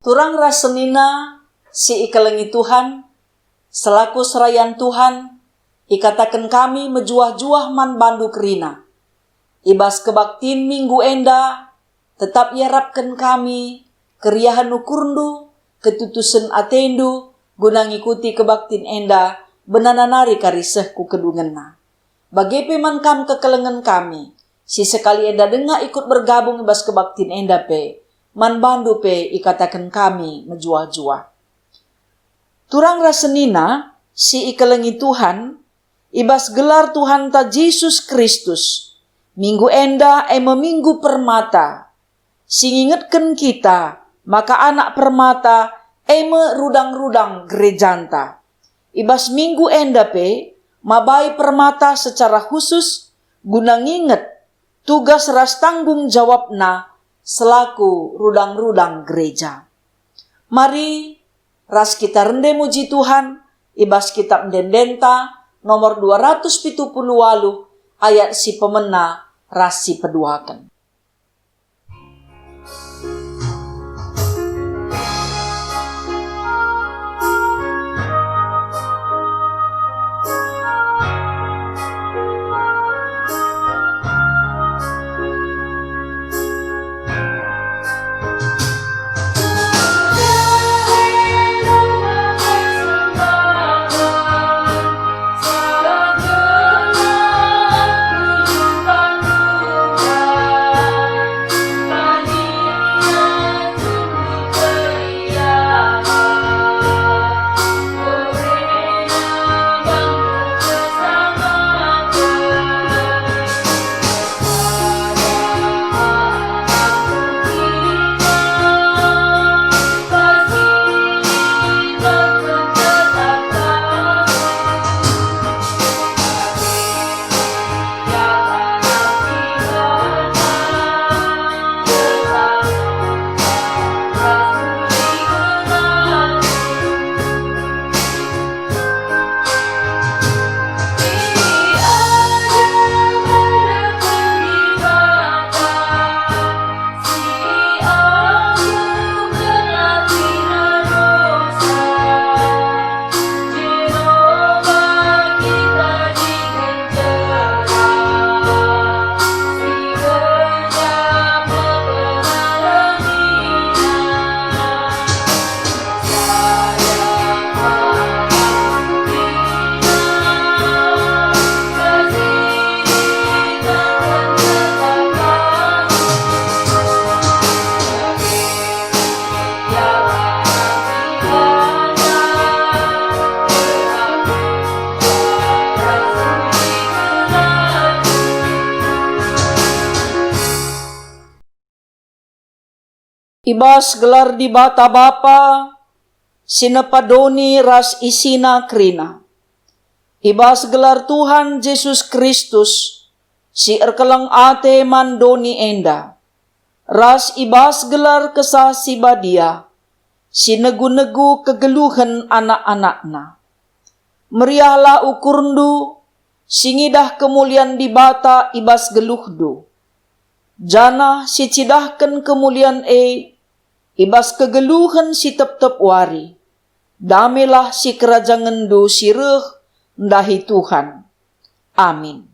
Turang rasenina si ikelengi Tuhan, selaku serayan Tuhan, ikatakan kami mejuah-juah man bandu kerina. Ibas kebaktin minggu enda, tetap yarapkan kami, keriahan ukurndu, ketutusan atendu, guna ngikuti kebaktin enda, benananari kariseh ku kedungenna. Bagepe man kam kekelengan kami, si sekali enda denga ikut bergabung ibas kebaktin enda pe, man bandu pe ikatakan kami menjuah-juah. Turang rasenina si ikelengi Tuhan, ibas gelar Tuhan ta Yesus Kristus, minggu enda meminggu permata, singingetken kita, maka anak permata rudang-rudang gerejanta. Ibas minggu enda pe, mabai permata secara khusus, guna nginget tugas ras tanggung jawabna, selaku rudang-rudang gereja. Mari ras kita rende muji Tuhan, ibas kitab Dendenta nomor 278 ayat si pemena ras si peduakan. Ibas gelar di bata bapa, sinepadoni ras isina krina. Ibas gelar Tuhan Yesus Kristus, si erkelang ate mandoni enda. Ras ibas gelar kesah si badia, si negu-negu kegeluhan anak-anakna. Meriahlah ukurndu, singidah kemuliaan di bata ibas geluhdu. Jana si cidahkan kemuliaan ibas kegeluhan si tep-tep wari. Damelah si kerajaan du sireh ndahi Tuhan. Amin.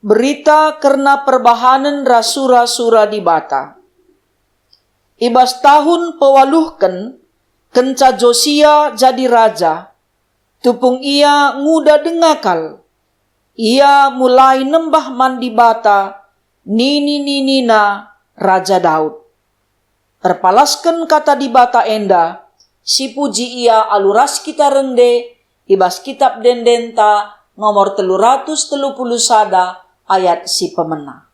Berita karena perbahanan rasura-sura di bata. ibas tahun pewaluhken kenca Josia jadi raja, tupung ia nguda dengakal. Ia mulai nembah mandi bata nini-ninina Raja Daud. Terpalaskan kata di bata enda, si puji ia aluras kita rende, ibas kitab dendenta nomor 330 sada ayat si pemena.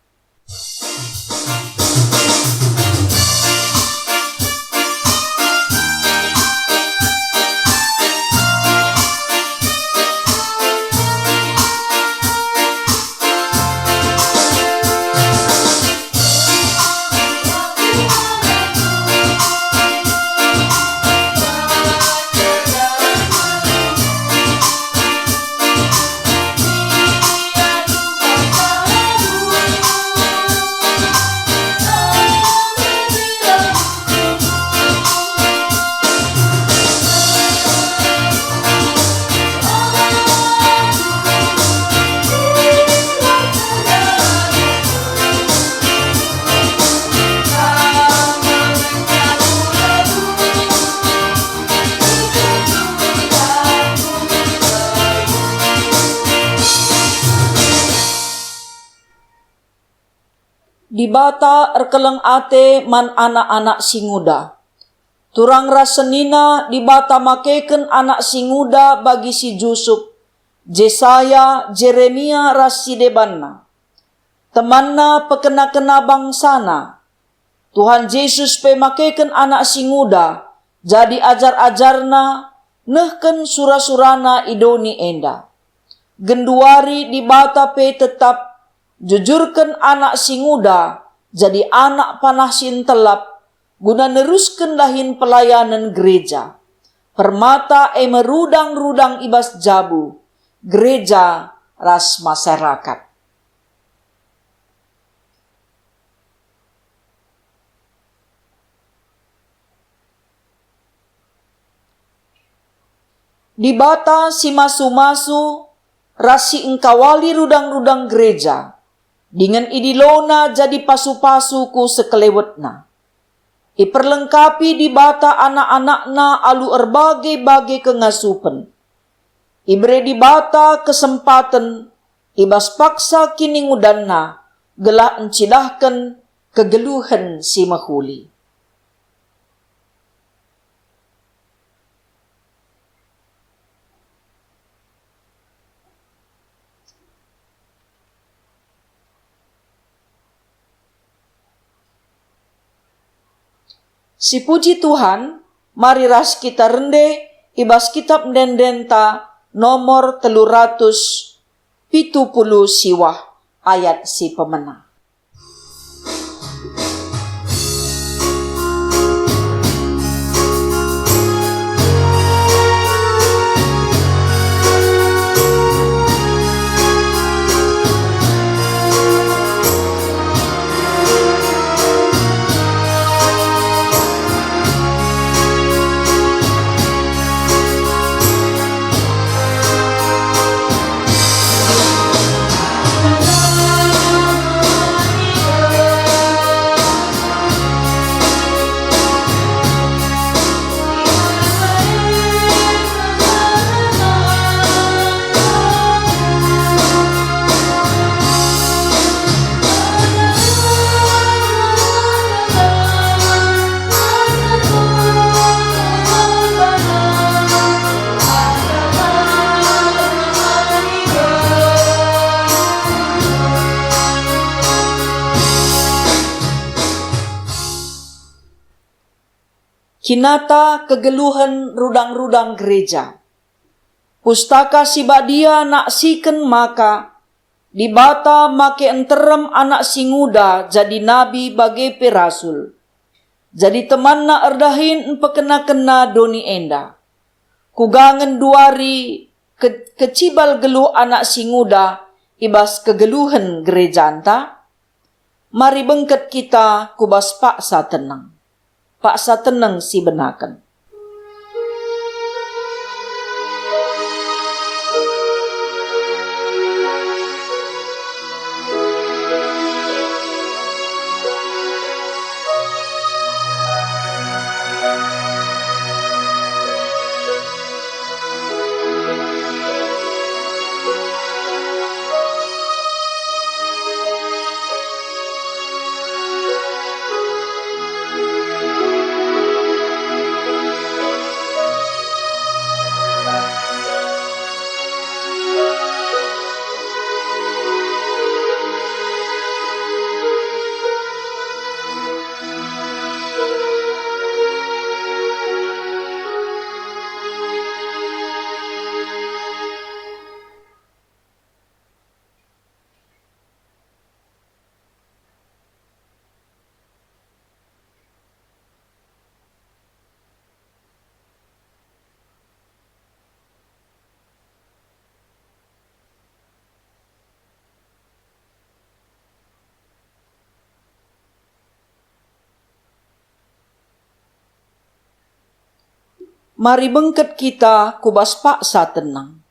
Di bata erkeleng ate man anak-anak singuda. Turang rasenina di bata makeken anak singuda bagi si Yusuf, Jesaya, Jeremia rasidebanna. Temanna pekena-kena bangsana. Tuhan Yesus pemakeken anak singuda, jadi ajar-ajarna, nehken sura-surana idoni enda. Genduari di bata pe tetap jujurkan anak singuda jadi anak panasin telap guna neruskan lahin pelayanan gereja. Permata merudang-rudang ibas jabu gereja ras masyarakat. Di bata si masu-masu rasi engkawali rudang-rudang gereja. Dengan idilona jadi pasu-pasu ku sekelewetna. Iperlengkapi di bata anak-anakna alu erbagai-bagai kengasupen. Ibre di bata kesempatan ibas paksa kini ngudanna gelak encidahkan kegeluhan si mahuli. Si puji Tuhan, mari ras kita rende ibas kitab dendenta nomor 370 siwah ayat si pemena. Kinata kegeluhan rudang-rudang gereja. Pustaka si badia nak siken maka, di bata make enterem anak singuda jadi nabi bagi perasul. Jadi teman na erdahin pekena-kena doni enda. Kugangen duari kecibal geluh anak singuda ibas kegeluhan gereja anta. Mari bengket kita kubas paksa tenang. Paksa tenang si benakan. Mari bengket kita kubas paksa tenang.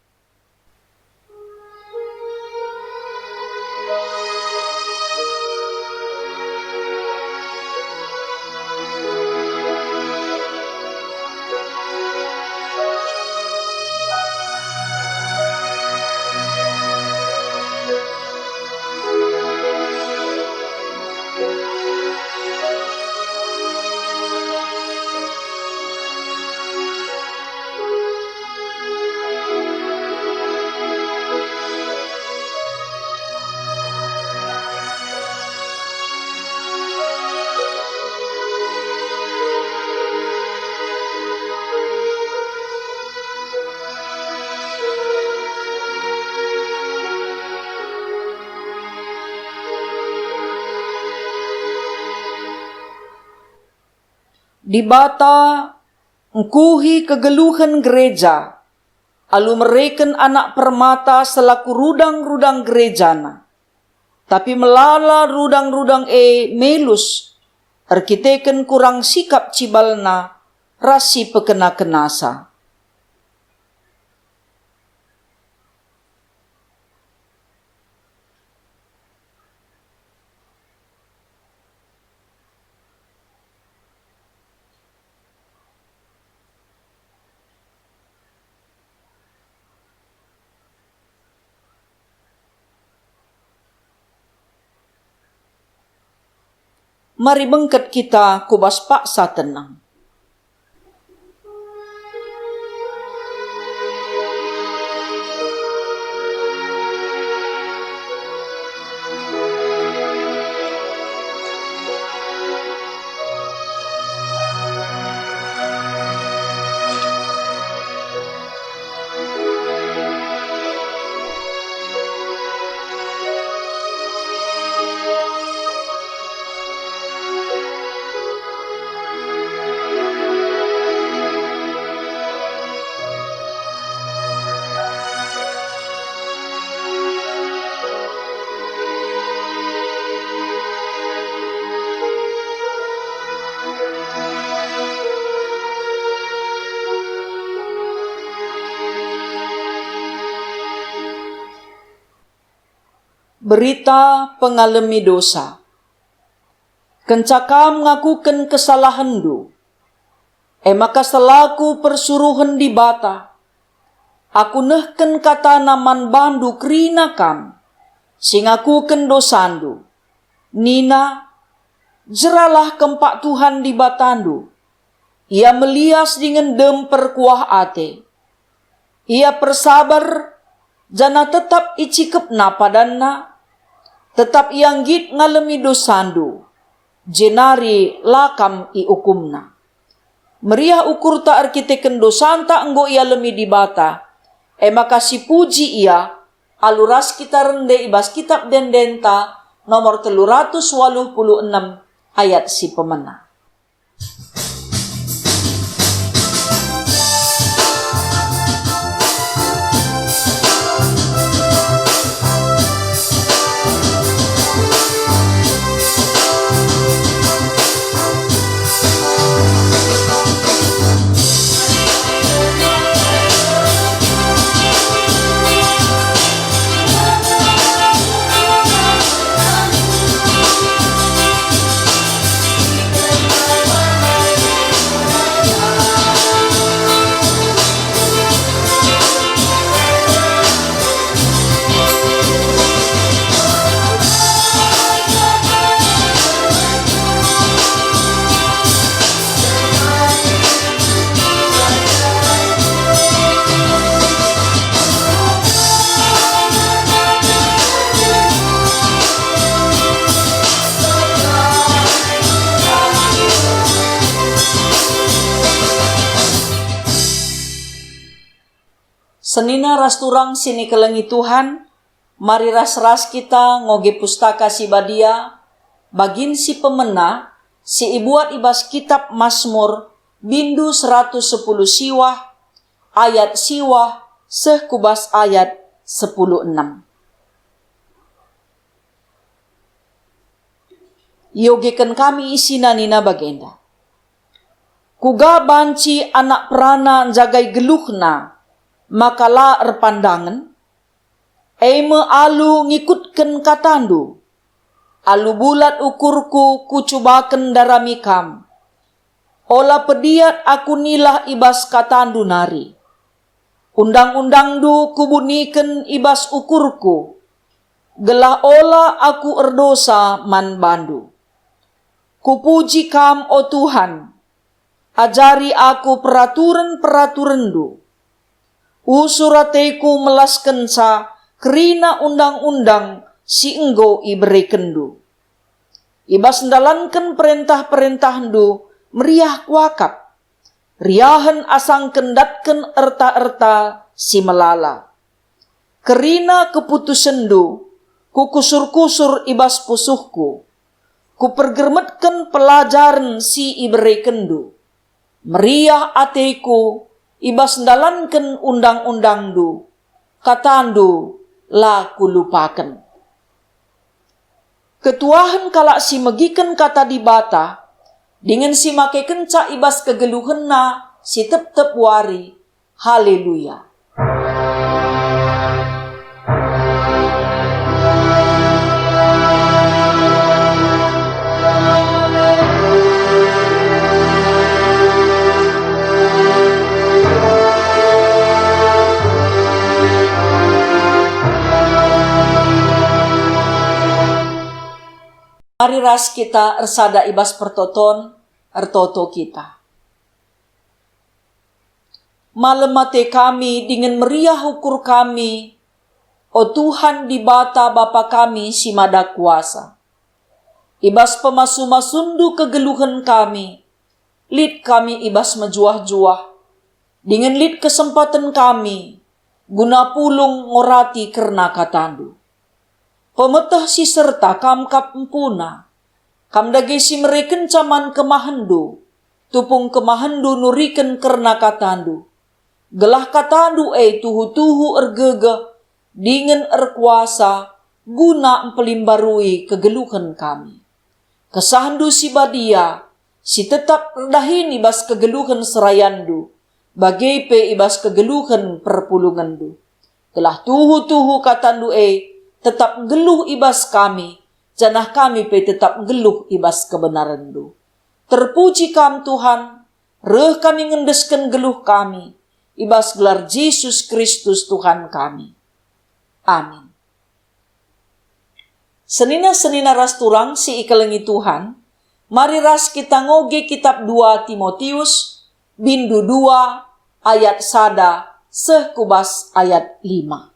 Di bata engkuhi kegeluhan gereja, alu mereken anak permata selaku rudang-rudang gerejana. Tapi melala rudang-rudang melus, arkiteken kurang sikap cibalna, rasi pekena kenasa. Mari bengket kita kubas paksa tenang. Berita pengalami dosa. Kencakam ngakuken kesalahandu. Maka selaku persuruhan di bata. Aku nehken kata naman bandu krina kam. Singakuken dosandu. Nina, jeralah kempak Tuhan di batandu. Ia melias dengan dem perkuah ate. Ia persabar, jana tetap icikep napadanna. Tetap ianggit ngalemi dosandu, jenari lakam iukumna. Meriah ukur ta arkiteken dosanta enggo ia lemi di bata, maka si puji ia, aluras kita rende ibas kitab dendenta, nomor 386 ayat si pemena. Senina ras turang sini kelengi Tuhan, mari ras-ras kita ngoge pustaka si badia, bagin si pemena, si ibuat ibas kitab Mazmur, bindu 110 siwah, ayat siwah, sekubas ayat 10:6. Yogekan kami isina nina bagenda. Kuga banci anak perana jagai geluhna, makala erpandangan, eme alu ngikutken katandu, alu bulat ukurku kucubaken daramikam, ola pediat aku nilah ibas katandu nari, undang-undang du kubuniken ibas ukurku, gelah ola aku erdosa man bandu. Kupuji kam o Tuhan, ajari aku peraturan-peraturandu. Usurateku melasken sa kerina undang-undang si enggo iberikendu. Ibas ndalanken perintah-perintahdu meriah kuakap. Riahan asang kendatken erta-erta si melala. Kerina keputusendu, kukusur-kusur ibas pusuhku. Kupergermetken pelajaran si iberikendu. Meriah ateku ibas ndalanken undang-undangdu. Katandu la kulupaken. Ketuahan kalak si megiken kata dibata, dengan si make kenca ibas kegeluhenna si tep-tep wari. Haleluya. Mari ras kita ersada ibas pertoton ertoto kita. Malemate kami dengan meriah ukur kami, o Tuhan di bata Bapa kami si mada kuasa. Ibas pemasu-masundu kegeluhan kami, lid kami ibas mejuah-juah, dengan lid kesempatan kami, guna pulung ngorati kerna katandu. Pemetah si serta kam kap empuna, kam dage si mereken caman kemahendu, tupung kemahendu nuriken kerna katandu. Gelah katandu tuhu-tuhu ergegeh, dingin erkuasa, guna empelimbarui kegeluhan kami. Kesahandu si badia, si tetap redahin ibas kegeluhan serayandu, bagai pe ibas kegeluhan perpulungandu. Gelah tuhu-tuhu katandu tetap geluh ibas kami, janah kami pe tetap geluh ibas kebenarandu. Terpuji kam Tuhan, reh kami ngendesken geluh kami, ibas gelar Yesus Kristus Tuhan kami. Amin. Senina-senina ras turang si ikelengi Tuhan, mari ras kita ngoge kitab 2 Timotius, bindu 2 ayat sada, sekubas ayat 5.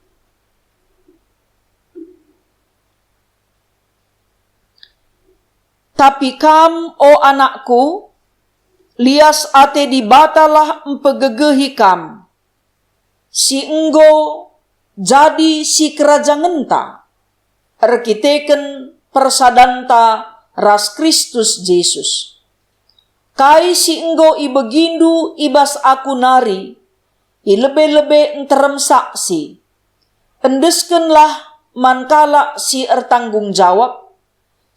Tapi kam, o anakku, lias ate dibatalah empegegehi kam. Si enggo jadi si kerajangenta, erkiteken persadanta ras Kristus Yesus. Kai si enggo ibegindu ibas aku nari, ilebe-lebe enterem saksi. Endeskenlah mankala si ertanggung jawab,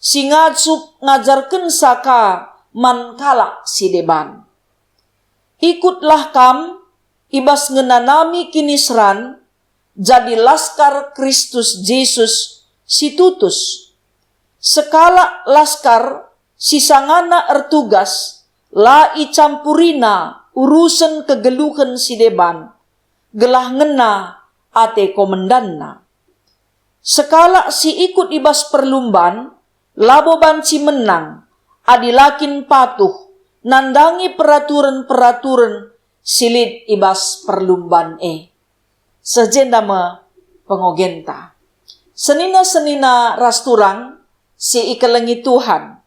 si ngasup ngajarken saka mankala si deban. Ikutlah kam, ibas ngenanami kinisran, jadi laskar Kristus Yesus si tutus. Sekala laskar si sangana ertugas, la icampurina urusan kegeluhan si deban, gelah ngena ate komendanna. Sekala si ikut ibas perlumban, labo banci menang, adilakin patuh, nandangi peraturan-peraturan silid ibas perlumban Sejendama pengogenta. Senina-senina rasturang, si ikelengi Tuhan.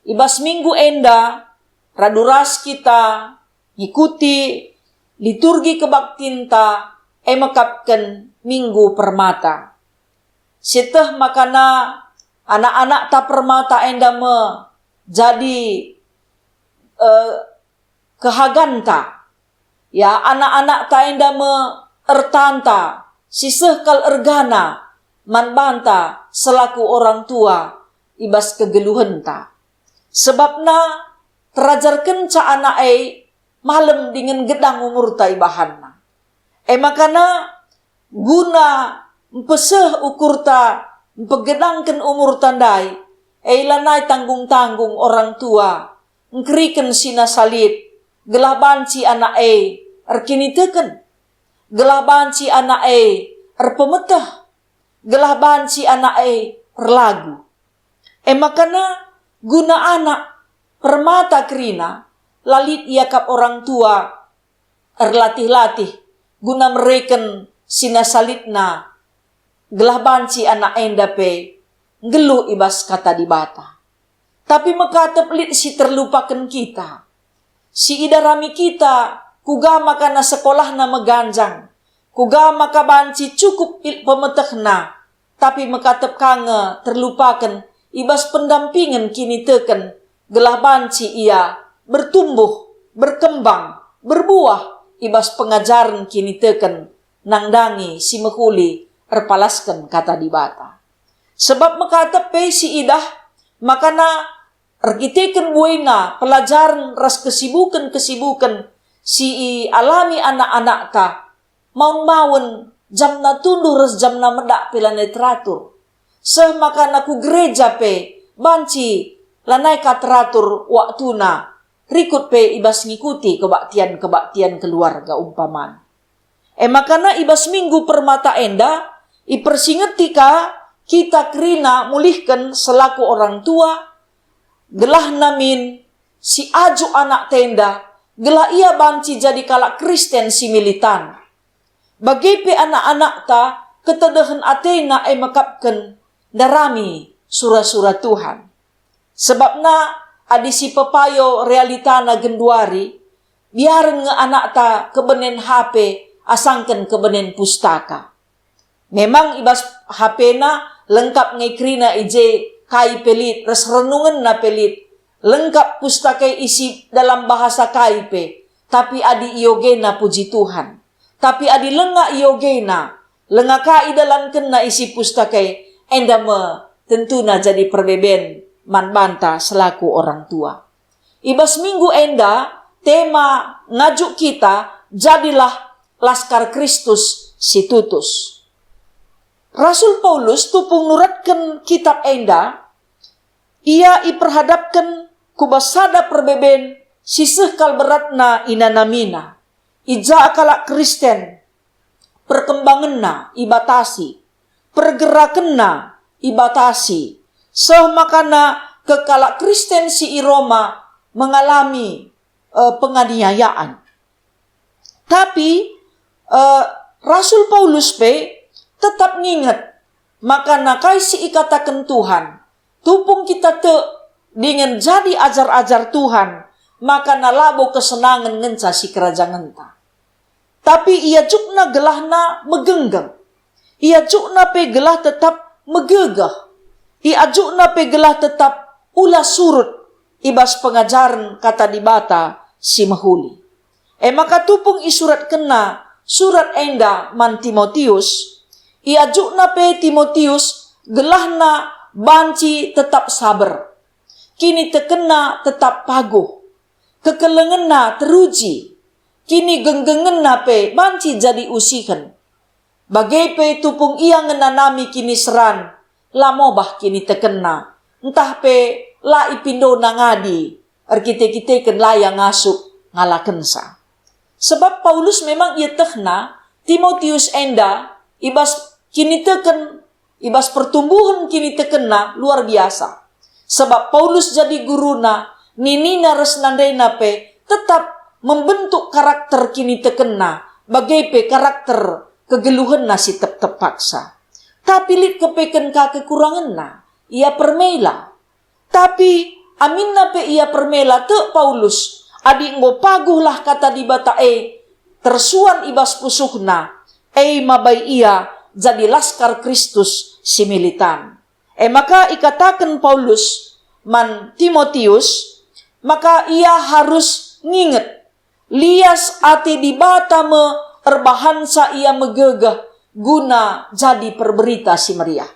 Ibas minggu enda, raduras kita, ngikuti liturgi kebaktinta, mekapken minggu permata. Siteh makana anak-anak ta permata enda me jadi kehaganta. Ya, anak-anak ta enda me ertanta, siseh kal ergana, manbanta selaku orang tua ibas kegeluhenta. Sebabna terajarkan ca anak malam dengan gedang umur ta ibahanna. Makana guna peseh ukur ta pegedangkan umur tandai, lanai tanggung-tanggung orang tua, ngkeriken sina salit, gelah banci anak erkini teken, gelah banci anak erpemetah, gelah banci anak erlagu. Makana guna anak permata kerina, lalit iakap orang tua erlatih-latih, guna mereken sina salitna, gelah banci anak endape, ngelu ibas kata di bata. Tapi mekatep lit si terlupakan kita. Si idarami kita, kuga makana sekolah na meganjang, kuga maka banci cukup pemetehna, tapi mekatep kange terlupakan, ibas pendampingan kini teken, gelah banci ia bertumbuh, berkembang, berbuah, ibas pengajaran kini teken, nangdangi si mehuli, erpalaskan kata di bata. Sebab mekatep si idah, makana ergiteken buena pelajaran ras kesibukan si alami anak-anak ta, maun jamna tundur ras jamna medak pilane teratur. Makana ku gereja banci lanai ka teratur waktuna, rikut ibas ngikuti kebaktian keluarga umpaman. Makana ibas minggu permata enda, ipersingetika kita kerina mulihkan selaku orang tua, gelah namin si aju anak tenda, gelah ia banci jadi kalak Kristen si militan. Bagi anak-anak ta, ketedahan atena makapken darami surah-surah Tuhan. Sebabna adi si pepayo realitana genduari, biar nge anak ta kebenen HP, asangken kebenen pustaka. Memang ibas HP na lengkap ngekrina ije kai pelit, res renungan na pelit, lengkap pustaka isi dalam bahasa kai pe, tapi adi iogena puji Tuhan. Tapi adi lenga iogena, lenga kai dalam kena isi pustaka enda me tentuna jadi perbeben man banta selaku orang tua. Ibas minggu enda tema ngajuk kita jadilah Laskar Kristus si tutus. Rasul Paulus tupung nuratkan kitab enda, ia iperhadapkan kubasada perbeben sisih kal beratna inanamina, ija akalak Kristen, perkembanganna ibatasi, pergerakanna ibatasi, makana kekalak Kristen si Roma mengalami penganiayaan. Tapi Rasul Paulus tetap nginget, makana kai si ikatakan Tuhan, tupung kita dengan jadi ajar-ajar Tuhan, makana labo kesenangan ngenca si kerajaan ta. Tapi ia jukna gelahna megenggeng, ia jukna gelah tetap megegah, ia jukna gelah tetap ulah surut, ibas pengajaran kata di bata si mahuli. Maka tupung isurat kena surat enda man Timotius, ia jukna Timotius gelahna banci tetap sabar, kini tekena tetap paguh, kekelengenna teruji, kini genggengenna banci jadi usihan. Bagai tupung ia ngenanami kini seran, lamobah kini tekena, entah la ipindo nangadi, erkite-kiteken layang ngasuk ngalakensa. Sebab Paulus memang ia tehna Timotius enda ibas kini teken, ibas pertumbuhan kini tekena luar biasa. Sebab Paulus jadi guruna, ninina resnandena tetap membentuk karakter kini tekena, bagai karakter kegeluhan nasi tep-tepaksa. Tapi lit kepeken ka kekurangan na, ia permela. Tapi aminna ia permela te Paulus, adik ngo paguhlah kata di bata tersuan ibas pusuhna, mabai ia jadi Laskar Kristus si militan. Maka ikatakan Paulus man Timotius, maka ia harus nginget, lias ati di bata me erbahansa ia megegah guna jadi perberita si meriah.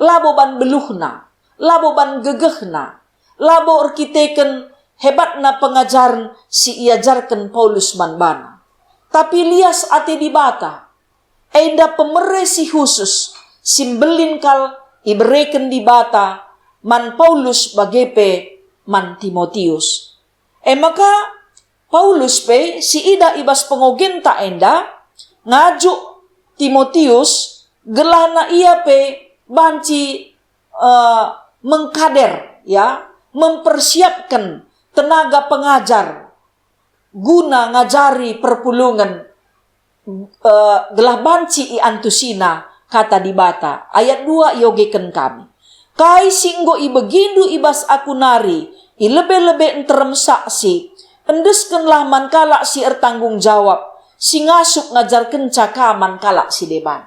Labo ban beluhna, labo ban gegehna, labo erkiteken hebatna pengajaran si iajarkan Paulus manbana. Tapi lias ate di bata, enda pemere si khusus, simbelin kal ibereken di bata, man Paulus bagepe man Timotius. Maka Paulus pe si ida ibas pengogenta enda, ngajuk Timotius gelana ia pe banci mengkader, ya, mempersiapkan tenaga pengajar guna ngajari perpulungan gelah banci i antusina kata di bata. Ayat 2 yogekan kami. Kai singgo i begindu ibas aku nari i lebe-lebe enterem saksi endeskenlah man kalak si ertanggung jawab si ngasuk ngajar kenca kaman kalak si deban.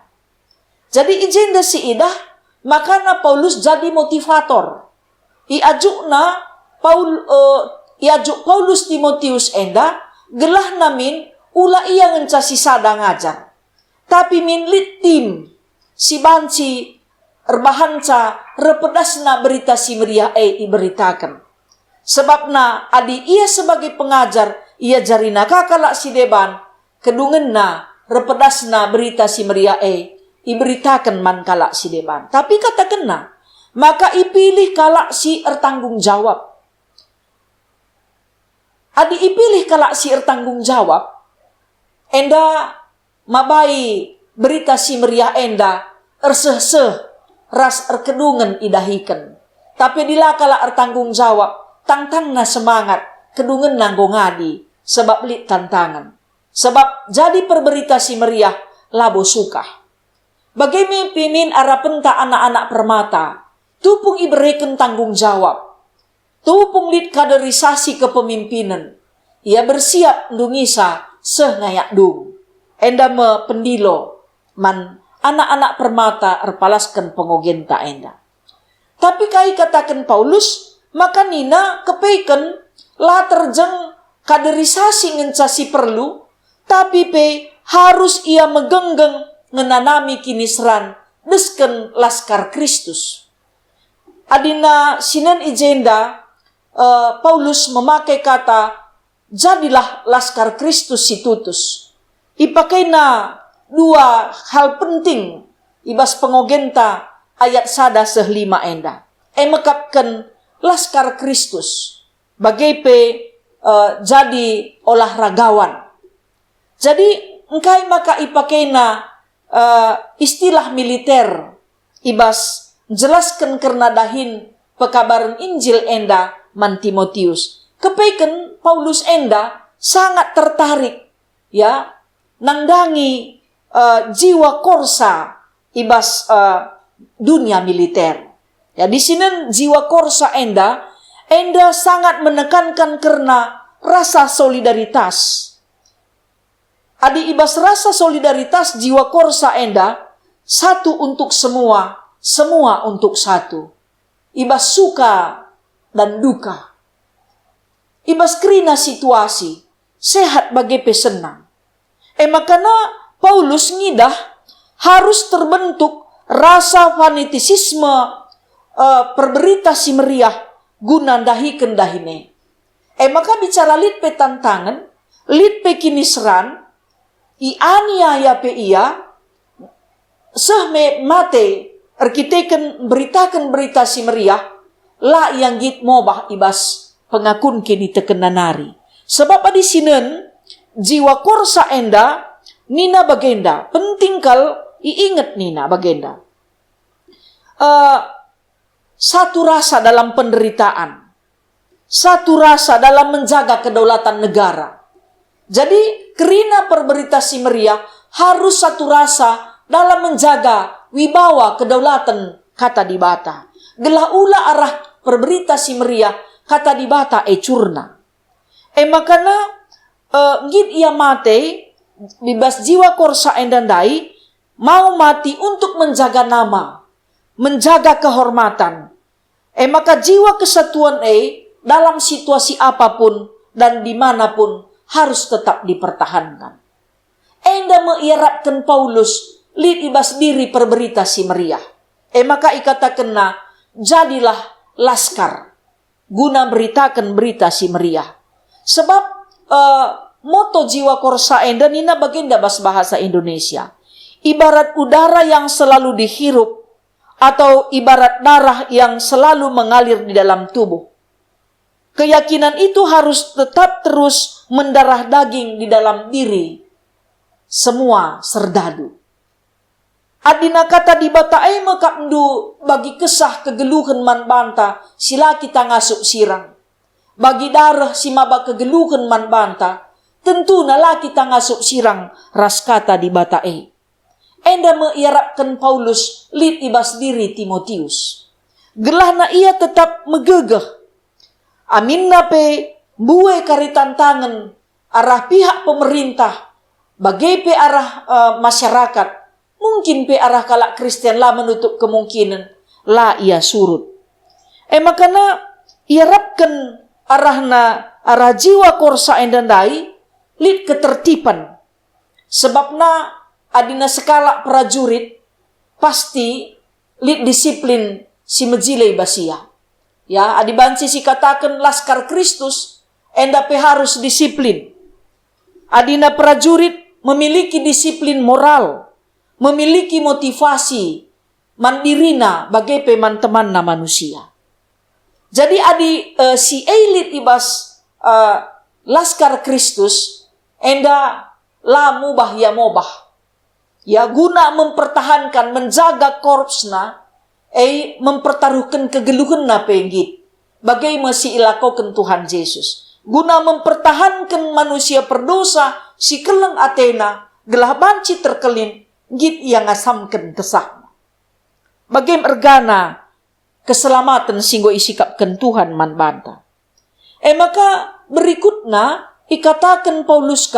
Jadi ijenda si idah makana Paulus jadi motivator. Iajuk Paulus Timotius enda gelah namin ula ia ngenca si sada ngajar. Tapi min lit tim si banci erbahanca repedasna berita si meriah iberitakan. Sebabna adi ia sebagai pengajar ia jarina kakalak si deban kedungenna repedasna berita si meriah iberitakan man kalak si deban. Tapi kata kena, maka ipilih kalak si ertanggung jawab. Adi ipilih kalak si ertanggung jawab, enda mabai berita si meriah enda erseh-seh ras erkedungan idahikan. Tapi dila kalak ertanggung jawab, tantangna semangat, kedungan nanggo ngadi, sebab lit tantangan. Sebab jadi perberita si meriah labo suka. Bagaimana pimin arapenta anak-anak permata, tupung ibereken tanggung jawab, tupung lit kaderisasi kepemimpinan, ia bersiap ndungisa seh ngayak dung, enda me pendilo, man anak-anak permata erpalaskan pengogenta enda. Tapi kai katakan Paulus, maka nina kepeiken lah terjeng kaderisasi ngencasi perlu, tapi pe harus ia megenggeng ngenanami kinisran desken laskar Kristus. Adina sinan ijenda Paulus memakai kata jadilah laskar Kristus si tutus. Ipakaina dua hal penting ibas pengogenta ayat sada sehlima enda. Mekapkan laskar Kristus bagepe jadi olahragawan. Jadi engkai maka ipakaina istilah militer ibas jelaskan karena dahin pekabaran Injil enda man Timotius. Kepeiken Paulus enda sangat tertarik, ya, nangdangi jiwa korsa ibas dunia militer. Ya, di sini jiwa korsa enda sangat menekankan karena rasa solidaritas. Adi ibas rasa solidaritas jiwa korsa enda satu untuk semua, semua untuk satu. Ibas suka dan duka. Ibas kerina situasi, sehat bagi pesenang. Makanya Paulus ngidah harus terbentuk rasa fanatisisme perberita si meriah guna dahiken dahine. Maka bicara lit pe tantangan, lit pe kinisran, ianiaya pe ia, sehme mate, erkiteken beritakan berita si meriah, la yang git mobah ibas pengakun kini tekenanari. Sebab di sinen, jiwa korsa enda, nina bagenda, penting kal iingat nina bagenda. Satu rasa dalam penderitaan, satu rasa dalam menjaga kedaulatan negara. Jadi kerina perberita si meriah harus satu rasa dalam menjaga wibawa kedaulatan kata di bata. Gelah ula arah perberita si meriah kata di bata curna. Makana git ia mate bibas jiwa korsa endandai mau mati untuk menjaga nama, menjaga kehormatan. Maka jiwa kesatuan dalam situasi apapun dan dimanapun harus tetap dipertahankan. Enda mengiratkan Paulus lid ibas diri perberita si meriah. Maka ikatakenna jadilah laskar. guna beritakan berita si meriah. Sebab moto jiwa korsa enda nina baginda bahasa Indonesia. Ibarat udara yang selalu dihirup atau ibarat darah yang selalu mengalir di dalam tubuh. Keyakinan itu harus tetap terus mendarah daging di dalam diri semua serdadu. Adina kata di batae mekapndu bagi kesah kegeluhan man banta sila kita ngasup sirang. Bagi darah si maba kegeluhan man banta tentu nala kita ngasup sirang ras kata di batae. Enda mengiarapkan Paulus lid ibas diri Timotius. Gelahna ia tetap megegeh. Amin nape buai karitan tangan arah pihak pemerintah bagai pe arah masyarakat mungkin pe arah kalak Kristen lah menutup kemungkinan lah ia surut. Makana ia rapkan arah jiwa korsa endandai lid ketertiban sebabna adina skala prajurit pasti lid disiplin si mejilei basia. Ya, adibansi si katakan laskar Kristus, endape harus disiplin. Adina prajurit memiliki disiplin moral, memiliki motivasi, mandirina bagai teman na manusia. Jadi si elit ibas laskar Kristus, enda la mubah ya mobah. Ya, guna mempertahankan, menjaga korpsna, mempertaruhkan kegeluhan na penggit. Bagai masih ilakokan Tuhan Yesus. Guna mempertahankan manusia perdosa, si keleng Athena, gelah banci terkelin, git yang ngasamkan kesah. Bagai ergana, keselamatan singgo isikapkan Tuhan man banta. Maka berikutnya, ikatakan Paulus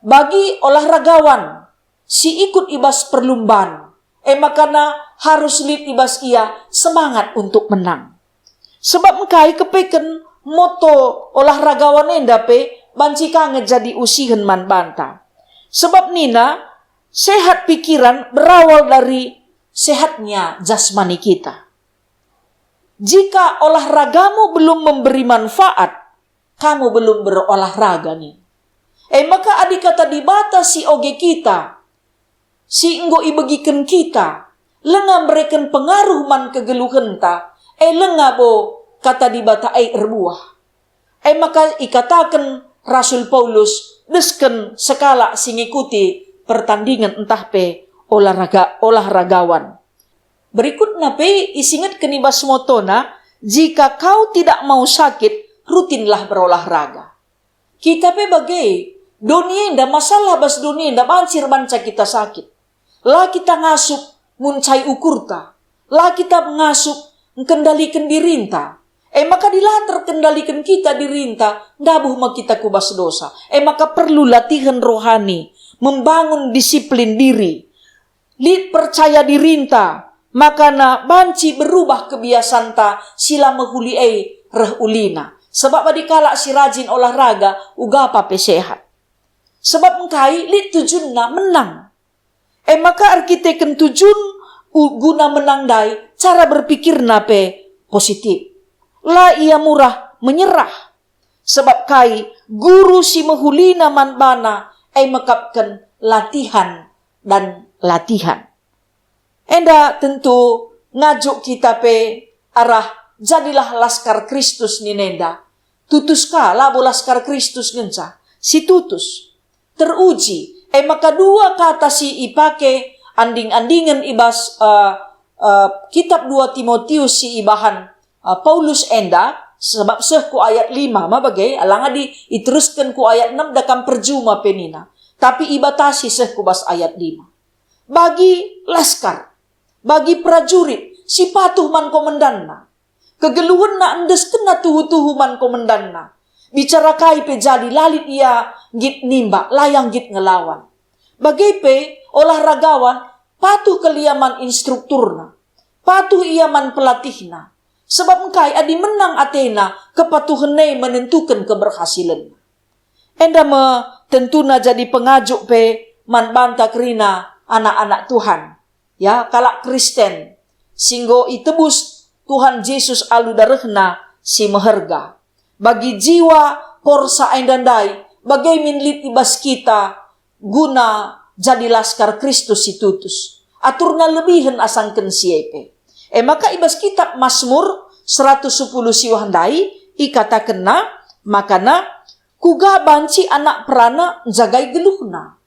bagi olahragawan, si ikut ibas perlumbaan. Makana harus lid ibas ia semangat untuk menang. Sebab engkai kepeken moto olahragawan endape banci kangen jadi usihan man banta. Sebab nina sehat pikiran berawal dari sehatnya jasmani kita. Jika olahragamu belum memberi manfaat, kamu belum berolahraga nih. Maka adik kata dibatasi oge kita. Si enggo ibegiken kita, lenga mereken pengaruh man kegeluhan ta, lenga bo kata di bata erbuah. Maka ikatakan Rasul Paulus, desken sekala singikuti pertandingan entah pe olahragawan. Berikutnya pe isingat kenibas motona, jika kau tidak mau sakit, rutinlah berolahraga. Kita pe bagai, dunia nda masalah bas dunia nda bancir banca kita sakit. Lah kita ngasup muncai ukurta. Lah kita ngasup kendalikan dirinta. Maka dilah terkendalikan kita dirinta. Ndabuh ma kita kubas dosa. Maka perlu latihan rohani. Membangun disiplin diri. Lid percaya dirinta. Maka na banci berubah kebiasaan ta. Sila mahuli reh ulina. Sebab adikala si rajin olahraga. Ugapa pe sehat. Sebab engkai lid tujuanna menang. Maka arkiteken tujuan guna menandai cara berpikir nape positif. Lah ia murah menyerah. Sebab kai guru si mahulina manbana mekapkan latihan dan latihan. Enda tentu ngajuk kita pe arah jadilah laskar Kristus ninenda. Tutus labo laskar Kristus genca. Si tutus teruji. Maka dua kata si ipake anding-andingan ibas kitab 2 Timotius si ibahan Paulus enda sebab ku ayat 5 mabagai alanga iteruskan ku ayat 6 dakam perjuma penina tapi ibatasi ku bas ayat 5 bagi laskar bagi prajurit si patuh man komandanna kegeluhan na andes kena tuhu-tuhu man komandanna bicara kai pe jadi lalit ia git nimba layang git ngelawan. Bagai pe olahragawan patuh keliaman instrukturna. Patuh iaman pelatihna. Sebab engkai adi menang Athena kepatuhannya menentukan keberhasilan. Enda tentuna jadi pengajuk pe man banta kerina anak-anak Tuhan. Ya kalak Kristen. Singgo itebus Tuhan Yesus alu darehna si meherga. Bagi jiwa korsa aindandai, bagai minlit ibas kita, guna jadi laskar Kristus si tutus. Aturna lebihan asangken siepe. Maka ibas kitab Mazmur 110 siwahandai, ikatakenna, makana, kuga banci anak perana jagai geluhna.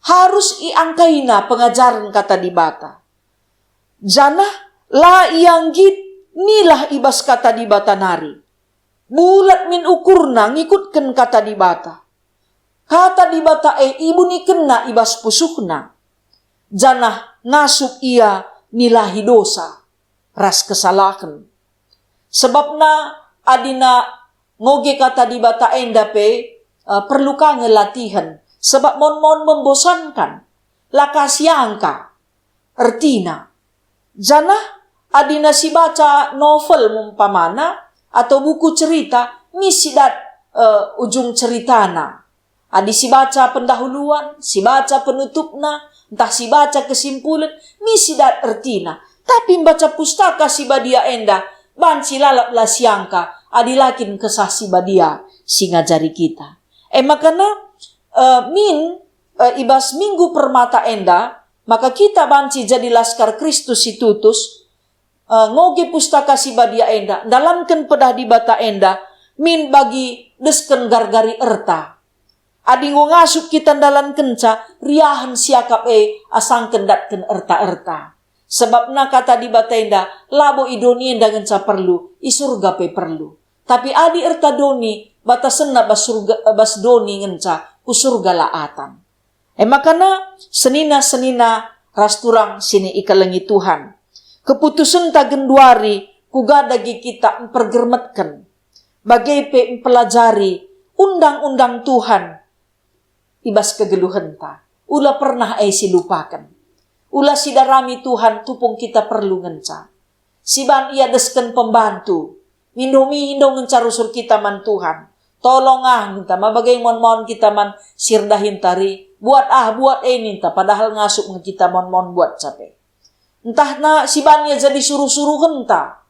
Harus iangkaina pengajaran kata dibata. Janah la ianggit nilah ibas kata dibata nari. Bulat min ukurna ngikutkan kata dibata. Kata dibata ibu ni kena ibas pusuhna. Janah ngasup ia nilahi dosa. Ras kesalahan. Sebabna adina ngoge kata dibata endape perlu kange latihan. Sebab mon-mon membosankan. Lakas yangka. Ertina. Janah adina si baca novel mumpamana atau buku cerita misidat ujung ceritana. Adi si baca pendahuluan, si baca penutupna, entah si baca kesimpulan, misidat ertina. Tapi membaca pustaka si badia enda, banci lalap lah siangka, adi lakin kesah si badia si ngajari kita. Makana ibas minggu permata enda, maka kita banci jadi laskar Kristus si tutus, ngoge pustaka si badia enda, dalamkan pedah di bata enda, min bagi desken gargari erta. Adi ngasup kita dalam kenca, riahan siakap asangken datken erta-erta. Sebabna kata di bata enda, labo idoni enda ngenca perlu, isurga pe perlu. Tapi adi erta doni, bata sena bas doni ngenca, kusurga laatan. Makana senina-senina rasturang sini ikalengi Tuhan. Keputusan tagenduari kugadagi kita mempergermetkan. Bagai pe mempelajari undang-undang Tuhan. Ibas kegeluhenta. Ula pernah silupakan. Ula sidarami Tuhan tupung kita perlu ngenca. Siban ia desken pembantu. Mindomi ngenca rusur kita man Tuhan. Tolong minta mabagai mon-mon kita man sirdahin tari. Buat ninta padahal ngasup kita mon-mon buat capek. Entah na si bannya jadi suruh-suruh henta.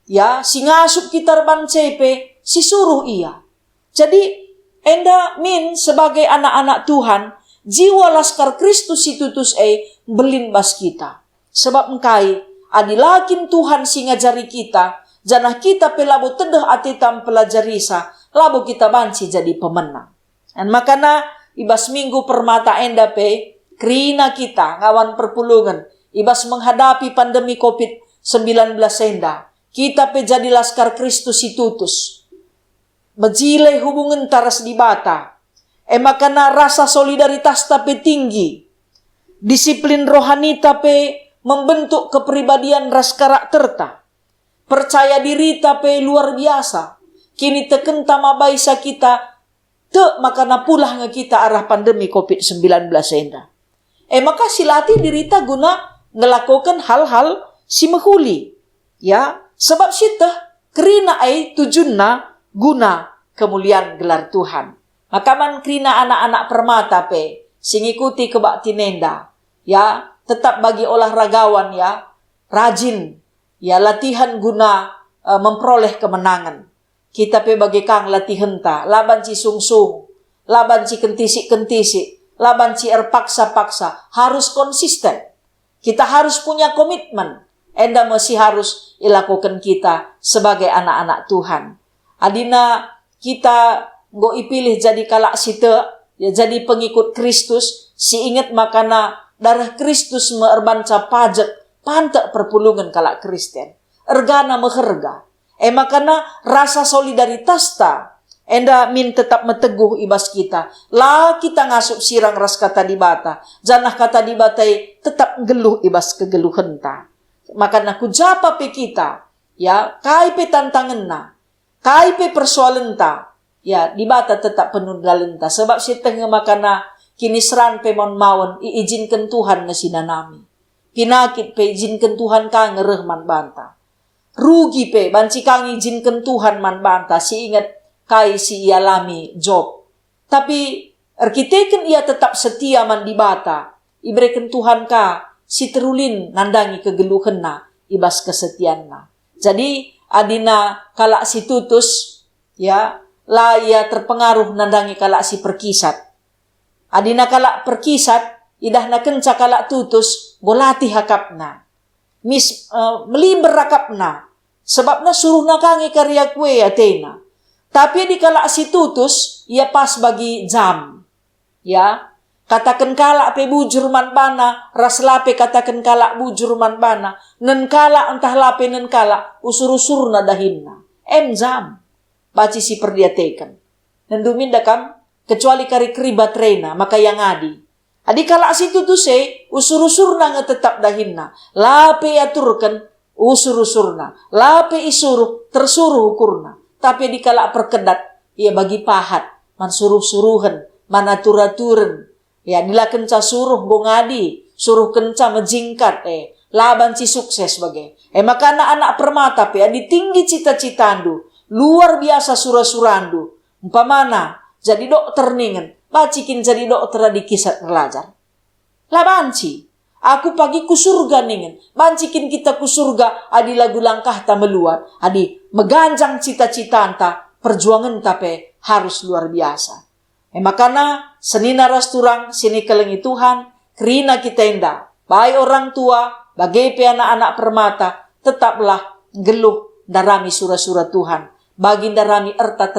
Ya, si ngasup kita ban cepe, si suruh ia. Jadi, enda min sebagai anak-anak Tuhan, jiwa laskar Kristus si tutus belin bas kita. Sebab engkai, adilakin Tuhan si ngajari kita, janah kita pelabo tedeh atitam pelajari sa, labo kita banci jadi pemenang. Dan makana, ibas minggu permata enda krina kita, ngawan perpulungan, ibas menghadapi pandemi COVID-19 enda. Kita jadi laskar Kristus si tutus. Bejilai hubungan taras di bata. Makana rasa solidaritas tapi tinggi. Disiplin rohani tapi membentuk kepribadian ras karakter ta. Percaya diri tapi luar biasa. Kini teken tamabaisa kita. Makana pulah nga kita arah pandemi COVID-19 enda. Maka silati dirita guna ngelakukan hal-hal si mehuli. Ya, sebab sita kerina tujunna guna kemuliaan gelar Tuhan. Maka man kerina anak-anak permata singikuti kebakti nenda. Ya, tetap bagi olahragawan ya, rajin. Ya, latihan guna memperoleh kemenangan. Kita bagi kang latihan ta, laban si sung-sung, laban si kentisik-kentisik, laban si paksa-paksa, harus konsisten. Kita harus punya komitmen. Enda masih harus ilakukan kita sebagai anak-anak Tuhan. Adina kita go ipilih jadi kalak site, ya jadi pengikut Kristus, si ingat makana darah Kristus meerbanca pajak, pantak perpulungan kalak Kristen. Ergana meherga. Makana rasa solidaritas ta, enda min tetap meteguh ibas kita. Lah kita ngasup sirang ras kata dibata. Janah kata dibata tetap geluh ibas kegeluhan ta. Maka naku japa pe kita, ya, kai pe tantangan na, kai pe persoalan ta, ya, dibata tetap penundalen ta. Sebab siteng makana kini seran pe mon mawon iizinkan Tuhan na sinanami. Pinakit pe izinkan Tuhan ka ngereh man banta. Rugi pe banci kang izinkan Tuhan man banta si ingat kai si ialami Job. Tapi arkiteken ia tetap setia man dibata. Iberikan Tuhan ka si terulin nandangi kegeluhan na ibas kesetian na. Jadi adina kalak si tutus, ya, lah ia terpengaruh nandangi kalak si perkisat. Adina kalak perkisat, idah na kenca kalak tutus, bolati hakapna. Meliber rakapna. Sebabna suruh nakangi karya kue atena. Tapi di kalak si tutus, ia pas bagi jam. Ya, katakan kalak pe bujur man bana, ras lape katakan kalak bujur man bana, nen kalak entah lape nen kalak, usur-usur na dahinna. Jam. Baci si perdiatekan. Nenduminda kam, kecuali kari keribat rena, maka yang adi. Adi kalak si tutuse, usur-usur na tetap dahinna. Lape aturkan, usur-usurna. Lape isuruh, tersuruh ukurna. Tapi di kalak perkedat, ia bagi pahat, man suruh-suruhan, man atur-aturan. Ya, nila kenca suruh bongadi, suruh kenca menjingkat, laban si sukses bagai. Maka anak-anak permata pe, adi tinggi cita-citandu, luar biasa surah-surandu. Umpamana, jadi dokter ningen, bacikin jadi dokter di kisah terlajar. Lah banci, aku pagi ku surga ningen, bancikin kita ku surga, adi lagu langkah ta meluat, adi meganjang cita-cita anta, perjuangan tape harus luar biasa. Makanya senina ras turang sini kelengi Tuhan, kerina kita indah, baik orang tua, bagai pe anak-anak permata, tetaplah geluh darami surah-surah Tuhan. Bagi darami harta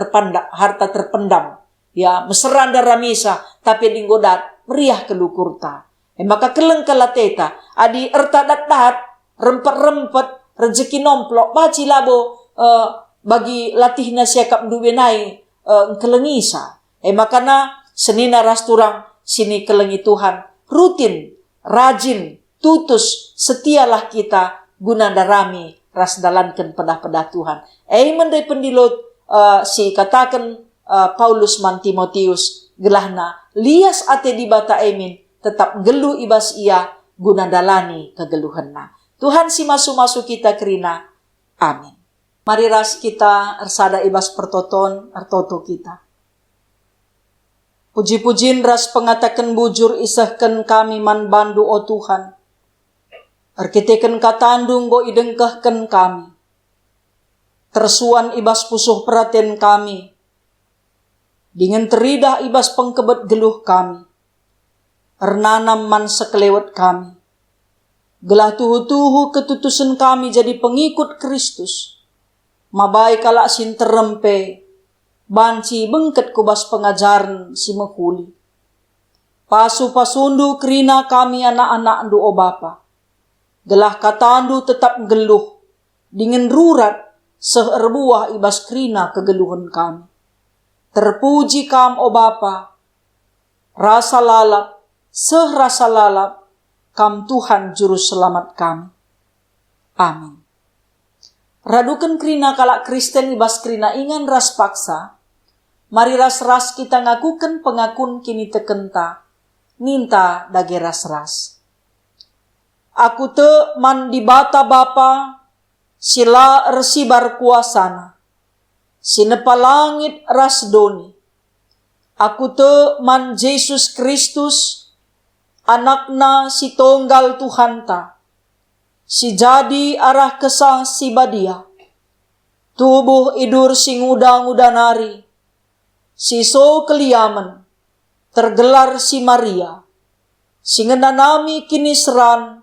terpendam. Ya, meseran daramisa, tapi dinggodat, meriah kelukurta. Maka keleng kalateta, adi harta dat-dat, rempet-rempet, rezeki nomplok, baci labo, bagi latihna siakap duwenai, kelengisa. Makana senina ras turang, sini kelengi Tuhan, rutin, rajin, tutus, setialah kita, guna darami, ras dalankan pedah-pedah Tuhan. Mendai pendilot si katakan Paulus man Timotius gelahna lias ate di bata emin tetap gelu ibas ia guna dalani kegeluhanna. Tuhan si masu-masu kita kerina. Amin. Mari ras kita ersada ibas pertoton artoto kita. Puji-pujin ras pengatakan bujur isahkan kami man bandu o Tuhan. Arkiteken katandung go idengkahkan kami. Tersuan ibas pusuh perhatian kami. Dengan teridah ibas pengkebet geluh kami. Ernanam man sekelewat kami. Gelah tuhu-tuhu ketutusan kami jadi pengikut Kristus. Mabai kalak sin terempe. Banci bengket kubas pengajaran si mehuli. Pasu-pasundu kerina kami anak-anak ndu o Bapa. Gelah katandu tetap geluh, dengan rurat seherbuah ibas krina kegeluhan kami. Terpuji kam o Bapa, rasa lalap, sehrasa lalap, kam Tuhan juru selamat kami. Amin. Radukan krina kalak Kristen ibas krina ingan ras paksa, mari ras-ras kita ngakukan pengakun kini tekenta, ninta dage ras-ras. Aku te man di bata Bapa, sila resibar kuasana, sinepa langit ras doni. Aku te man Yesus Kristus, anakna si tonggal Tuhanta, si jadi arah kesah si badia, tubuh idur si nguda-ngudanari, si so keliaman, tergelar si Maria, si ngenanami kini seran,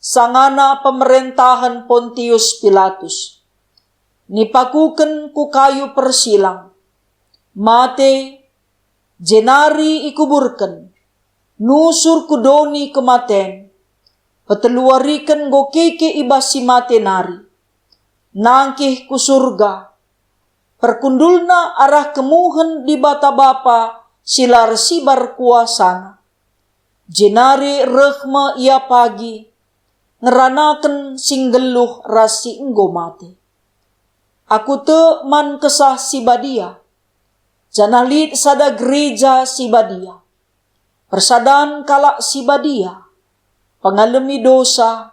sangana pemerintahan Pontius Pilatus. Nipakuken ku kayu persilang. Mate, jenari ikuburken. Nusur kudoni kematen. Peteluariken go keke ibasi mate nari. Nangkih ku surga. Perkundulna arah kemuhen di bata Bapa silar sibar kuasana. Jenari rehma ia pagi. Ngeranaken singgeluh rasi enggo mati. Aku te man kesah si badia. Janalit sada gereja si badia. Persadan kalak si badia. Pengalami dosa.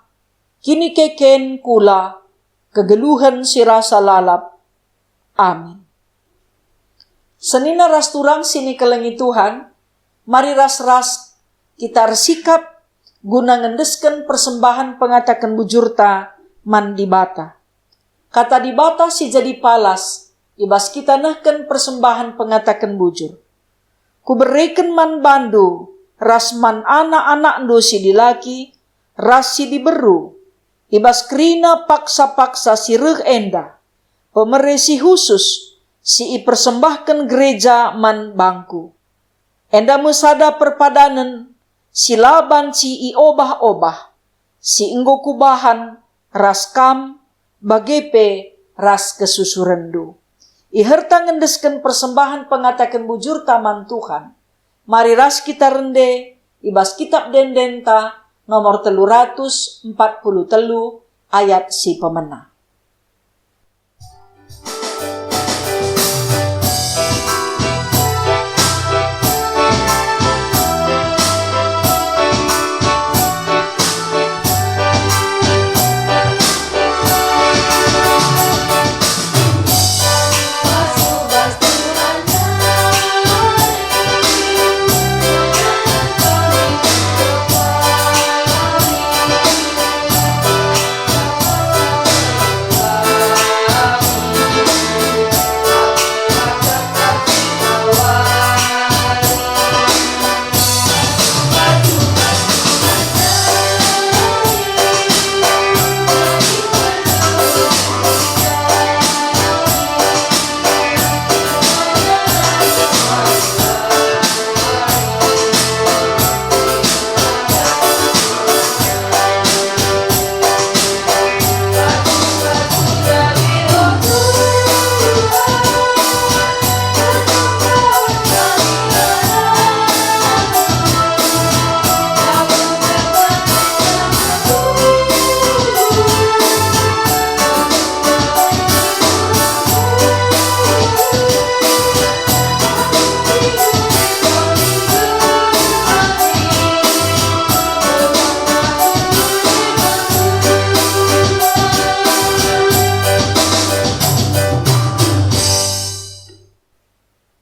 Kini keken kula. Kegeluhan si rasa lalap. Amin. Senina ras turang sini kelengi Tuhan. Mari ras-ras kita bersikap guna ngendeskan persembahan pengatakan bujurta man di bata. kata dibatasi jadi palas, ibas kita nahkan persembahan pengatakan bujur. Ku berikan man bandu, ras man anak-anak ndo si dilaki, ras si diberu, ibas kerina paksa-paksa si reh enda, pemeresi khusus, si ipersembahkan gereja man bangku. Enda musada perpadanan, si laban si iobah-obah, si enggo kubahan, ras kam, bagepe, ras kesusurendu. Iherta ngendesken persembahan pengatakan bujur taman Tuhan. Mari ras kita rende, ibas kitab dendenta, nomor 343, ayat si pemena.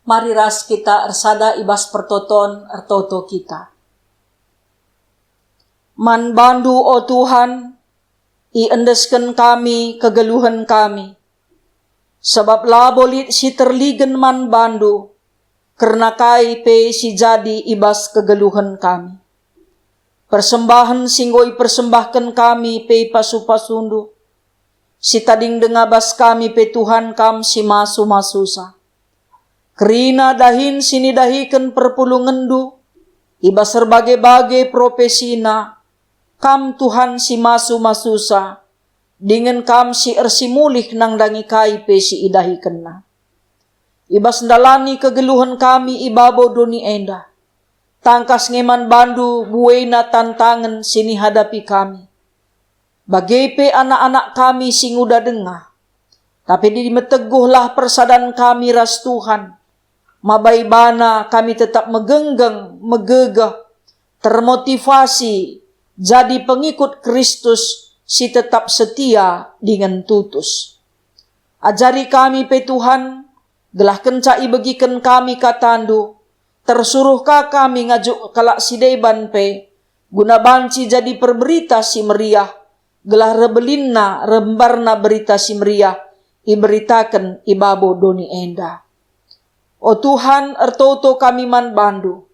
Mari ras kita ersada ibas pertoton ertoto kita. Man bandu o Tuhan, iendesken kami kegeluhan kami. Sebab labolit si terligen man bandu, karena kai pe si jadi ibas kegeluhan kami. Persembahan singgoi persembahkan kami pe pasu-pasundu. Si tading dengabas kami pe Tuhan kam si masu-masusa. Kerina dahin sini dahikan perpulungendu, ibas serbagai-bagai profesina, kam Tuhan si masu-masusa, dengan kam si ersimulih nang dangi kai pe si idahikan na. Ibas ndalani kegeluhan kami ibabo doni enda, tangkas ngeman bandu buena tantangan sini hadapi kami. Bagepe anak-anak kami sing udah dengah, tapi dimeteguhlah persadan kami ras Tuhan. Mabaibana kami tetap megenggeng, megegah, termotivasi, jadi pengikut Kristus, si tetap setia dengan tutus. Ajari kami pe Tuhan, gelah kencai begiken kami katandu, tersuruhkah kami ngajuk kalak si deban pe, guna banci jadi perberita si meriah, gelah rebelinna rembarna berita si meriah, iberitakan ibabo doni enda. O Tuhan ertoto kami man bandu,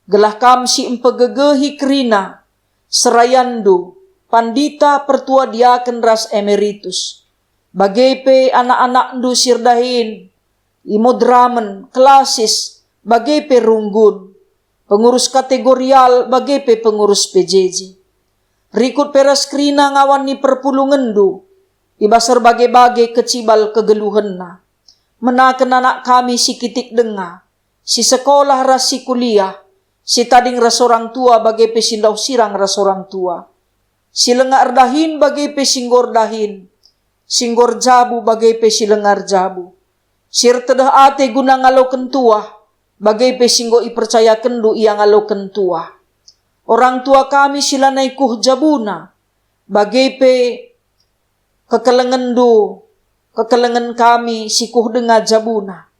gelah kam si empegegehi kerina, serayandu, pandita pertua diaken ras emeritus, bagepe anak-anak ndu sirdahin, imodramen, klasis, bagepe runggun, pengurus kategorial, bagepe pengurus PJJ. Rikut peras kerina ngawan ni perpulungendu, ibasar bagai-bagai kecibal kegeluhenna. Menaken anak kami si kitik denga, si sekolah ras si kuliah, si tading ras orang tua bagai pesindaw sirang ras orang tua. Si lengar dahin bagai pesinggor dahin, singgor jabu bagai pesilengar jabu. Sir tedah ate guna ngaloken tua, bagai pesinggo ipercaya kendu ia ngaloken tua. Orang tua kami sila naikuh jabuna, bagai pe kekelengan kami sikuh denga jabuna.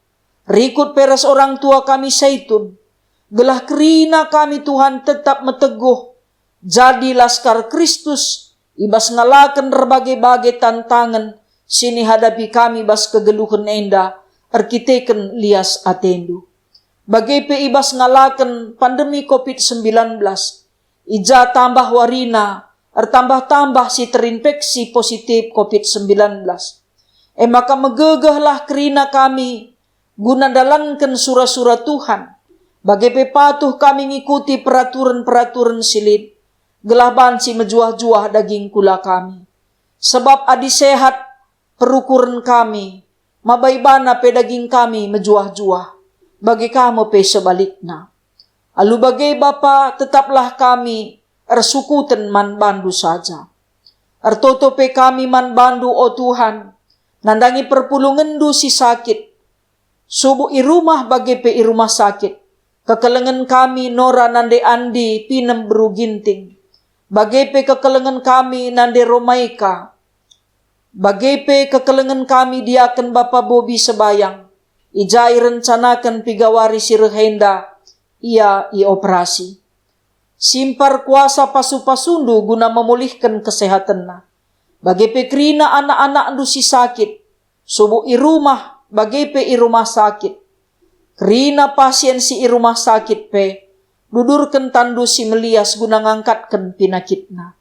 Rikut peras orang tua kami saitun, gelah kerina kami Tuhan tetap meteguh, jadi laskar Kristus, ibas ngalakan berbagai-bagai tantangan, sini hadapi kami bas kegeluhan enda, arkiteken lias atendu. Bagai pe ibas ngalaken pandemi COVID-19, ija tambah warina, tambah-tambah si terinfeksi positif COVID-19. Maka megegahlah kerina kami, guna dalankan surah-surah Tuhan, bagai pe patuh kami ngikuti peraturan-peraturan silid, gelah banci mejuah-juah daging kula kami. Sebab adi sehat perukuran kami, mabaibana pe daging kami mejuah-juah, bagi kamu pe sebalikna. Alu bagai Bapa tetaplah kami ersukuten man bandu saja. Ertoto pe kami man bandu o Tuhan, nandangi perpulungendu si sakit, subuh i rumah bagai pe i rumah sakit, kekelengan kami nora nande andi pinem beru ginting, bagai pe kekelengan kami nande Romaika, bagai pe kekelengan kami diaken Bapa Bobi Sebayang, ijai rencanakan pigawari sirehenda, ia i operasi. Simpar kuasa pasu-pasundu guna memulihkan kesehatanna. Bagai pe kerina anak-anak ndu si sakit, subuh i rumah, bagai pe i rumah sakit. Kerina pasien si i rumah sakit pe, dudurkan tandu si melias guna ngangkatkan pinakitna.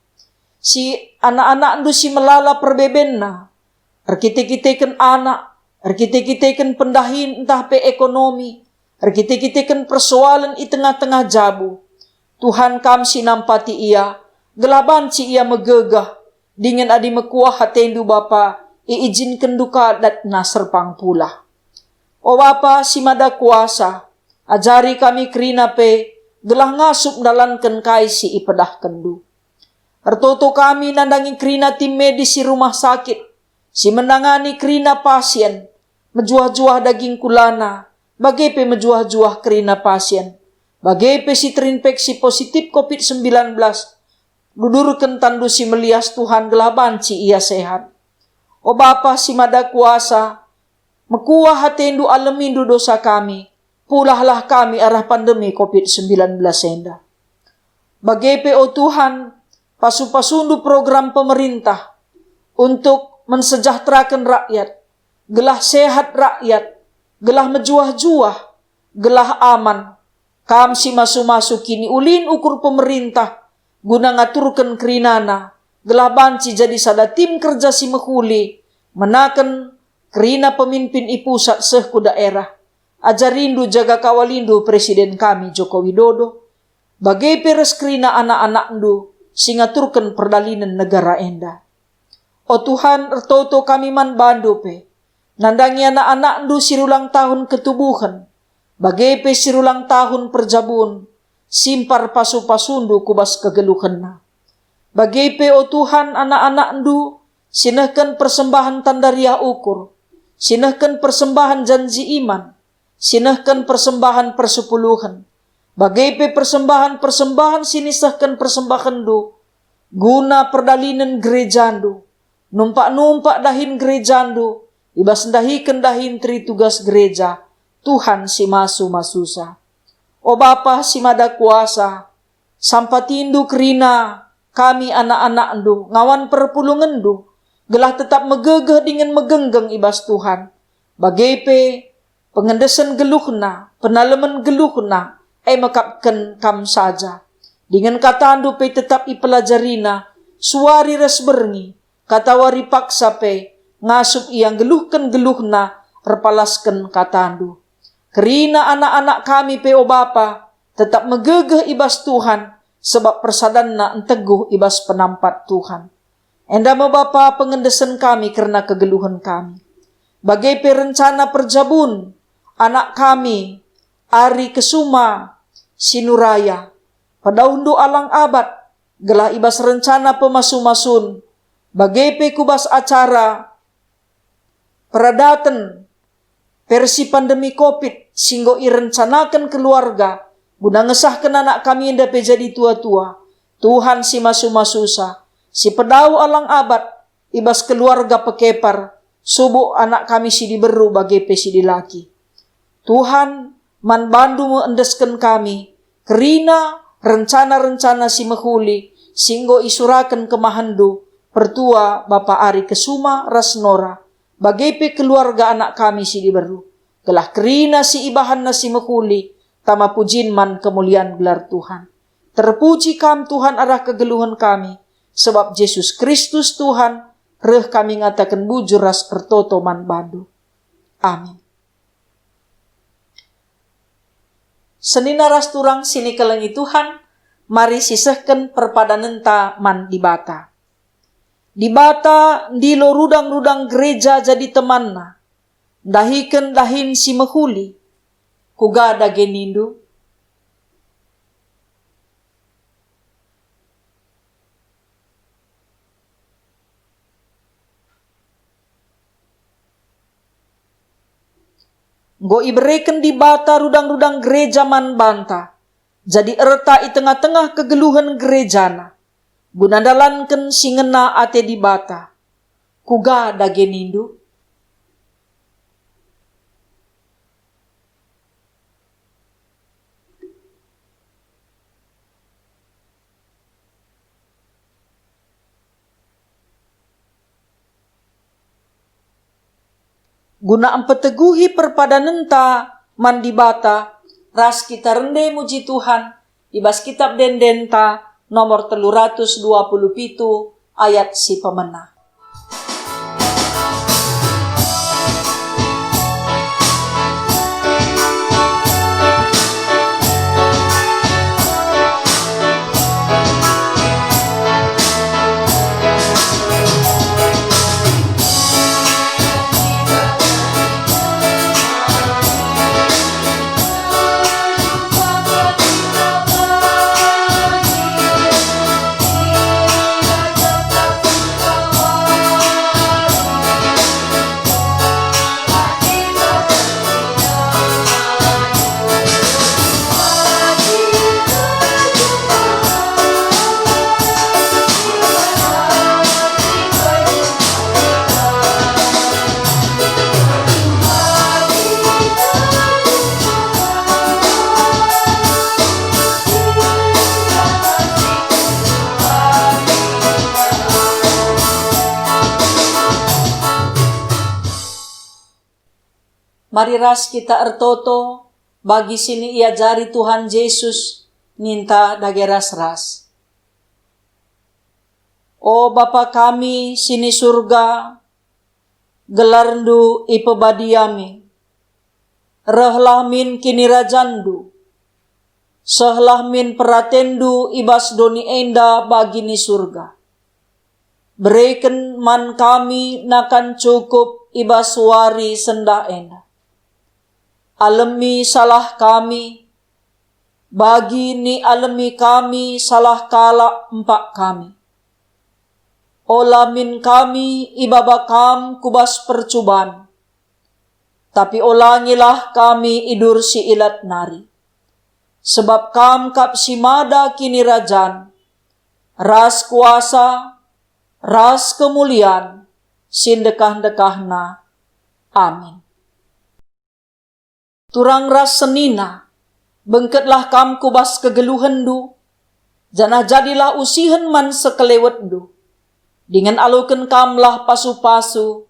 Si anak-anak ndu si melala perbebenna, arkite-kiteken anak, arkite-kiteken pendahin entah pe ekonomi, arkite-kiteken persoalan i tengah-tengah jabu. Tuhan kam si nampati ia, gelaban si ia megegah, dengan adi mekuah hatendu Bapa, iizinkan duka datna serpang pula. O Bapa si mada kuasa, ajari kami kerina pe, gelah ngasup dalankan kai si ipedah kendu. Ertoto kami nandangi kerina tim medis si rumah sakit, si menangani kerina pasien, mejuah-juah daging kulana, bagai pe mejuah-juah kerina pasien, bagai pe si terinfeksi positif COVID-19, dudurkan tandu si melias Tuhan gelaban si ia sehat. O Bapa si mada kuasa, mekuah hatendu alemindu dosa kami, pulahlah kami arah pandemi COVID-19 enda. Bagai pe o Tuhan, pasu-pasundu program pemerintah untuk mensejahterakan rakyat, gelah sehat rakyat, gelah mejuah-juah, gelah aman. Kam si masu-masu kini ulin ukur pemerintah, guna ngaturkan kerinana, gelah banci jadi sada tim kerja si mehuli, menaken kerina pemimpin i pusat sehku daerah, ajarindu jaga kawalindu Presiden kami Joko Widodo, bagai peres kerina anak-anak ndu, singaturkan perdalinan negara enda. O Tuhan, ertoto kami man bandu pe, nandangi anak-anak ndu sirulang tahun ketubuhan, bagai pe sirulang tahun perjabun, simpar pasu-pasundu kubas kegeluhanna. Bagai pe o Tuhan anak-anak ndu, sinahkan persembahan tandaria ukur, sinahkan persembahan janji iman, sinahkan persembahan persepuluhan, bagai pe persembahan sinisahkan persembahan ndu, guna perdalinan gerejandu, numpak-numpak dahin gerejandu, ibas dahikan dahin tri tugas gereja, Tuhan si masu-masusa. O Bapa si mada kuasa, sampatindu kerina kami anak-anak ndu, ngawan perpulungan ndu, gelah tetap megegeh dengan megenggeng ibas Tuhan. Bagai pe pengendesan geluhna, penaleman geluhna, mekapken kam saja. Dengan kata ndu pe tetap ipelajarina, suari res berngi, kata wari paksa pe, ngasup yang geluhkan geluhna, repalaskan kata ndu. Kerina anak-anak kami pe o Bapa, tetap megegeh ibas Tuhan, sebab persadanna enteguh ibas penampat Tuhan. Enda mo Bapa pengendesan kami karena kegeluhan kami. Bagai pe rencana perjabun, anak kami, Ari Kesuma, Sinuraya, padaundu alang abad, gelah ibas rencana pemasu-masun, bagai pe kubas acara, peradaten, versi pandemi COVID, singgo irencanakan keluarga, guna ngesahkan anak kami yang dapat jadi tua-tua. Tuhan si masu-masusa, si pedau alang abad, ibas keluarga pekepar, subuh anak kami si diberu bagai pe si dilaki. Tuhan, man bandu meendeskan kami, kerina rencana-rencana si mehuli, singgo isurakan kemahandu, pertua Bapak Ari Kesuma Rasnora, bagai keluarga anak kami si diberu, gelah kerina si ibahan nasi mekuli, tama pujin man kemuliaan gelar Tuhan. Terpuji kam Tuhan arah kegeluhan kami, sebab Yesus Kristus Tuhan, reh kami ngatakan bujur ras ertoto man bandu. Amin. Senina ras turang sini kelengi Tuhan, mari sisehken perpadanenta man di bata. Di bata ndilo rudang-rudang gereja jadi temanna, dahiken dahin si mehuli, kuga dagenindu. Go ibereken di bata rudang-rudang gereja man banta, jadi erta i tengah-tengah kegeluhan gerejana, gunadalanken singena ate di bata, kuga dagenindu. Guna empeteguhi perpadanenta man di bata, ras kita rende muji Tuhan, ibas kitab dendenta, nomor 327 ayat si pemenah. Mari ras kita ertoto, bagi sini ia jari Tuhan Yesus, ninta dageras ras. O Bapa kami sini surga, gelarndu ipebadiami, rehlah min kini rajandu, sehlah min peratendu ibas doni enda bagi ni surga. Berikan man kami nakan cukup ibas wari sendah enda. Alemi salah kami, bagi ni alemi kami salah kala empak kami. Olamin kami ibabakam kubas percuban, tapi olangilah kami idur si ilat nari. Sebab kam kap si mada kini rajan, ras kuasa, ras kemuliaan, sindekah-dekahna. Amin. Turang ras senina, bengketlah kam kubas kegeluhendu, janah jadilah usihen man sekelewetdu, dengan aluken kamlah pasu-pasu,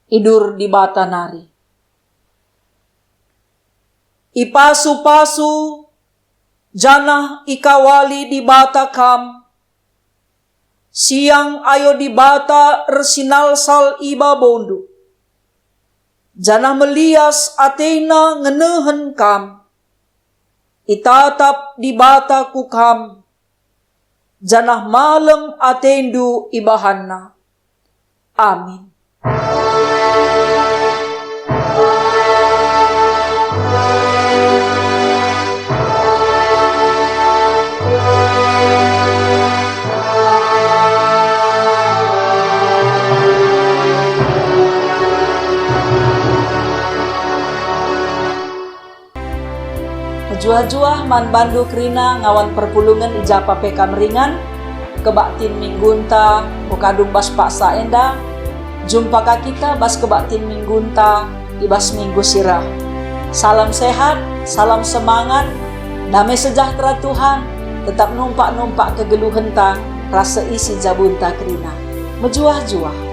idur di bata nari. Ipasu-pasu, janah ikawali di bata kam, siang ayo di bata ersinal sal iba bondu. Janah melias atena ngenehen kam, itatap di bata ku kam, janah malam atendu ibahanna. Amin. Juah-juah man bandu kerina ngawan perpulungan ijapa pekam ringan, kebaktin minggunta, ukadung bas paksa enda, jumpa kita bas kebaktin minggunta, ibas minggu sirah. Salam sehat, salam semangat, damai sejahtera Tuhan, tetap numpak-numpak kegeluhenta, rasa isi jabunta kerina. mejuah-juah.